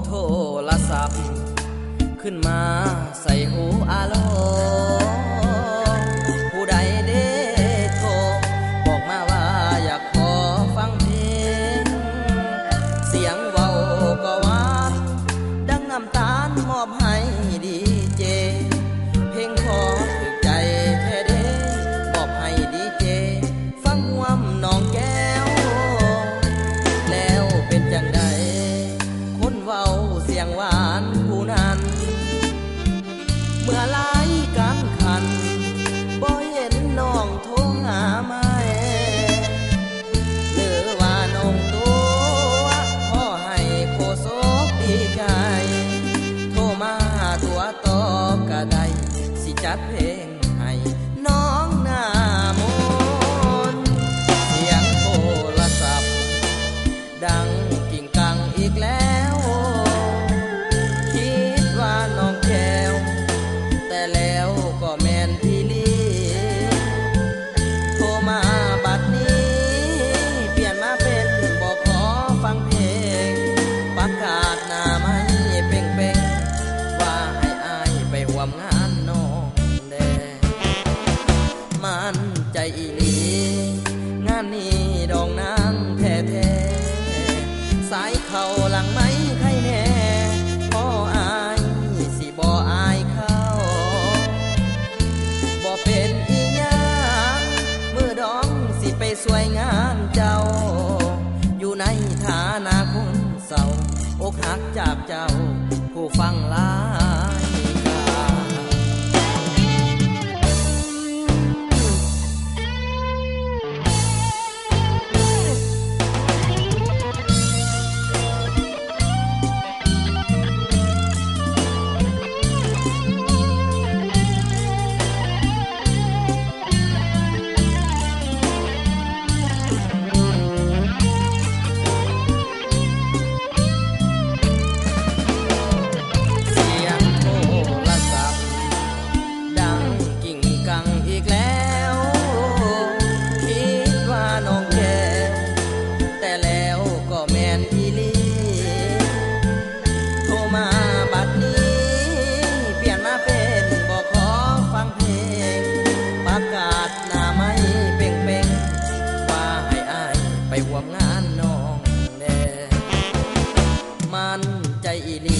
โทรศัพท์ขึ้นมาใส่หูอาโลผู้ใดเด้โทรบอกมาว่าอยากขอฟังเพลงเสียงเว้าก็หวานดังน้ำตาลมอบให้ดีเจเพลงขอถึกใจแท้เด้มอบให้ดีเจฟังห่วมน้องแก้วแล้วเป็นจังใดคนเว้าเสียงหวานผู้นั้นเมื่อหลายการขันบ่เห็นน้องโทรหาไม่หรือว่าน้องตัวขอให้โคศกดีใจโทรมาตัวต่อก็ได้สิจัดเพลงให้น้องหน้ามนต์เสียงโทรศัพท์ดังกิ่งกังอีกแล้วคิดว่าน้องแก้วแต่แล้วก็แม่นพี่ลีโทรมาบัดนี้เปลี่ยนมาเป็นบอกขอฟังเพลงประกาศหน้าไม่เป่งเป่งว่าให้อายไปร่วมงานน้องแดมันใจอีหลีงานนี้ดองนางแท้แท้สายเข่าหลังไม้ใครแน่พออายสิบ่อายเขาบ่เป็นอีหยังมือดองสิไปสวยงานเจ้าอยู่ในฐานะคนเศร้าอกหักจากเจ้าผู้ฟังหลายกาไปร่วมงานน้องแดมันใจอีหลี